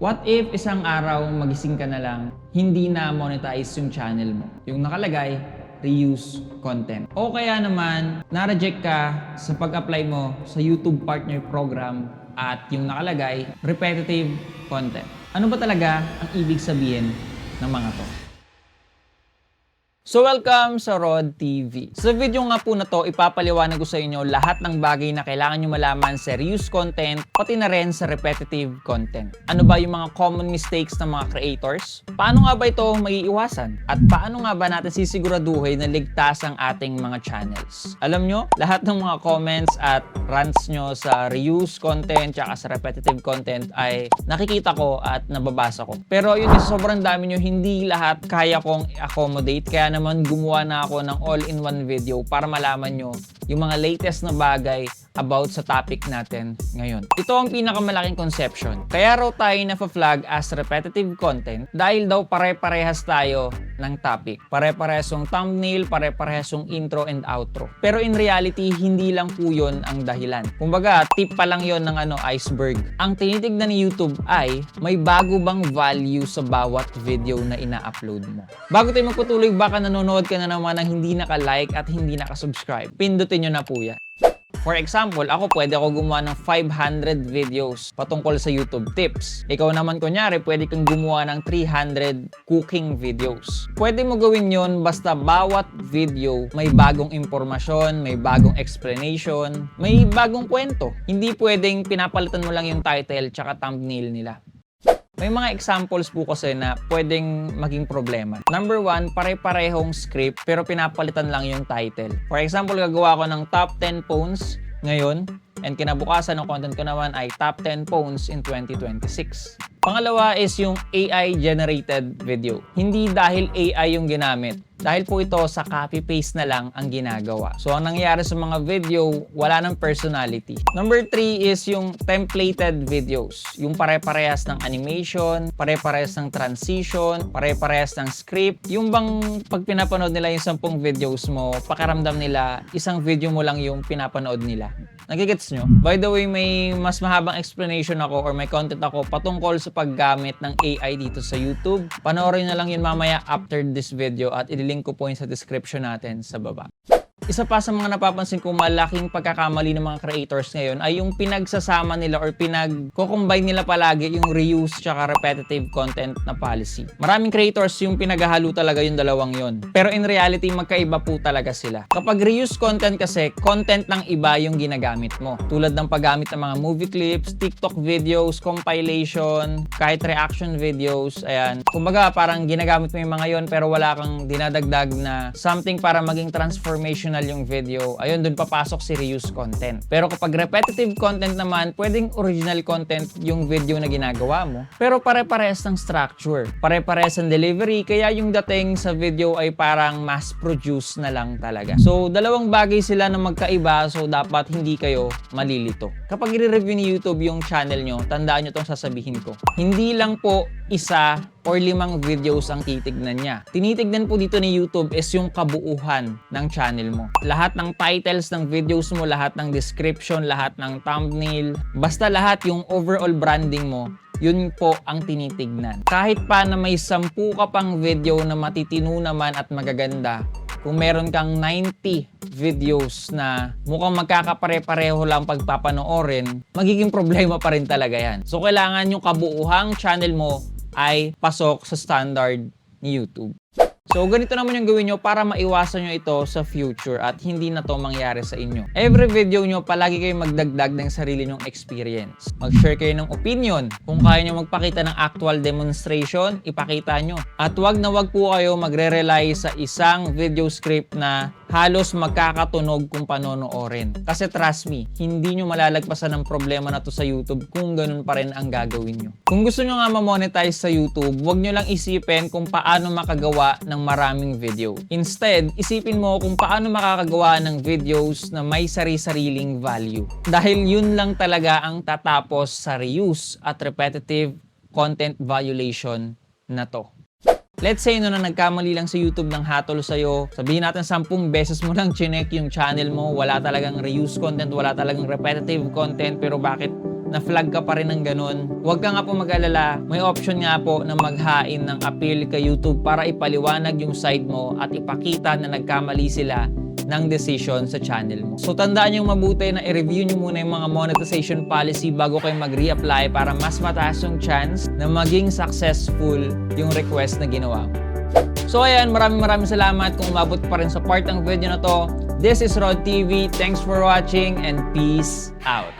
What if isang araw magising ka na lang, hindi na monetize yung channel mo? Yung nakalagay, reuse content. O kaya naman, na-reject ka sa pag-apply mo sa YouTube Partner Program at yung nakalagay, repetitive content. Ano ba talaga ang ibig sabihin ng mga to? So welcome sa Rod TV. Sa video nga po na to, ipapaliwanag ko sa inyo lahat ng bagay na kailangan nyo malaman sa reuse content, pati na rin sa repetitive content. Ano ba yung mga common mistakes ng mga creators? Paano nga ba ito maiiwasan? At paano nga ba natin sisiguraduhin na ligtas ang ating mga channels? Alam nyo, lahat ng mga comments at rants nyo sa reuse content tsaka sa repetitive content ay nakikita ko at nababasa ko. Pero yun, sobrang dami nyo, hindi lahat kaya kong accommodate. Kaya naman gumawa na ako ng all-in-one video para malaman nyo yung mga latest na bagay about sa topic natin ngayon. Ito ang pinakamalaking conception. Kaya raw tayo na-flag as repetitive content dahil daw pare-parehas tayo ng topic. Pare-parehas yung thumbnail, pare-parehas yung intro and outro. Pero in reality, hindi lang po yun ang dahilan. Kumbaga, tip pa lang yun ng iceberg. Ang tinitignan ni YouTube ay may bago bang value sa bawat video na ina-upload mo. Bago tayo magpatuloy, baka nanonood ka na naman ng hindi naka-like at hindi naka-subscribe. Pindutin nyo na po yan. For example, pwede ako gumawa ng 500 videos patungkol sa YouTube tips. Ikaw naman kunyari, pwede kang gumawa ng 300 cooking videos. Pwede mo gawin yon basta bawat video may bagong impormasyon, may bagong explanation, may bagong kwento. Hindi pwedeng pinapalitan mo lang yung title tsaka thumbnail nila. May mga examples po kasi na pwedeng maging problema. Number 1, pare-parehong script pero pinapalitan lang yung title. For example, gagawa ko ng top 10 phones ngayon and kinabukasan ng content ko naman ay top 10 phones in 2026. Pangalawa is yung AI-generated video. Hindi dahil AI yung ginamit. Dahil po ito sa copy-paste na lang ang ginagawa. So, ang nangyayari sa mga video, wala ng personality. Number 3 is yung templated videos. Yung pare-parehas ng animation, pare-parehas ng transition, pare-parehas ng script. Yung bang pag pinapanood nila yung 10 videos mo, pakiramdam nila, isang video mo lang yung pinapanood nila. Nagigets nyo? By the way, may mas mahabang explanation ako or may content ako patungkol sa paggamit ng AI dito sa YouTube. Panoorin na lang yun mamaya after this video at ililink ko po yun sa description natin sa baba. Isa pa sa mga napapansin ko malaking pagkakamali ng mga creators ngayon ay yung pinagsasama nila or pinag-combine nila palagi yung reuse tsaka repetitive content na policy. Maraming creators yung pinaghahalo talaga yung dalawang yon. Pero in reality, magkaiba po talaga sila. Kapag reuse content kasi, content ng iba yung ginagamit mo. Tulad ng paggamit ng mga movie clips, TikTok videos, compilation, kahit reaction videos, ayan. Kumbaga, parang ginagamit mo yung mga yon pero wala kang dinadagdag na something para maging transformation yung video, ayun, dun papasok si reuse content. Pero kapag repetitive content naman, pwedeng original content yung video na ginagawa mo, pero pare-parehas ng structure, pare-parehas ng delivery, kaya yung dating sa video ay parang mass-produce na lang talaga. So, dalawang bagay sila na magkaiba, so dapat hindi kayo malilito. Kapag i-review ni YouTube yung channel nyo, tandaan nyo itong sasabihin ko. Hindi lang po isa or 5 videos ang titignan niya. Tinitignan po dito ni YouTube is yung kabuuhan ng channel mo. Lahat ng titles ng videos mo, lahat ng description, lahat ng thumbnail, basta lahat yung overall branding mo, yun po ang tinitignan. Kahit pa na may 10 ka pang video na matitino naman at magaganda, kung meron kang 90 videos na mukhang magkakapare-pareho lang pagpapanoorin, magiging problema pa rin talaga yan. So, kailangan yung kabuuhang channel mo ay pasok sa standard ni YouTube. So, ganito naman yung gawin nyo para maiwasan nyo ito sa future at hindi na to mangyari sa inyo. Every video nyo, palagi kayo magdagdag ng sarili nyong experience. Mag-share kayo ng opinion. Kung kaya nyo magpakita ng actual demonstration, ipakita nyo. At wag na wag po kayo magre-rely sa isang video script na halos magkakatunog kung panonoorin. Kasi trust me, hindi nyo malalagpasan ng problema na to sa YouTube kung ganun pa rin ang gagawin nyo. Kung gusto nyo nga ma-monetize sa YouTube, wag nyo lang isipin kung paano makagawa ng maraming video. Instead, isipin mo kung paano makakagawa ng videos na may sari-sariling value. Dahil yun lang talaga ang tatapos sa reuse at repetitive content violation na to. Let's say na nagkamali lang sa YouTube ng hatol sa'yo, sabihin natin 10 beses mo lang chinek yung channel mo, wala talagang reuse content, wala talagang repetitive content, pero bakit na-flag ka pa rin ng ganun, huwag ka nga po mag-alala. May option nga po na maghain ng appeal kay YouTube para ipaliwanag yung side mo at ipakita na nagkamali sila ng decision sa channel mo. So tandaan nyo mabuti na i-review nyo muna yung mga monetization policy bago kayo mag-reapply para mas mataas yung chance na maging successful yung request na ginawa mo. So ayan, maraming salamat kung umabot pa rin sa part ng video na to. This is Rod TV. Thanks for watching and peace out.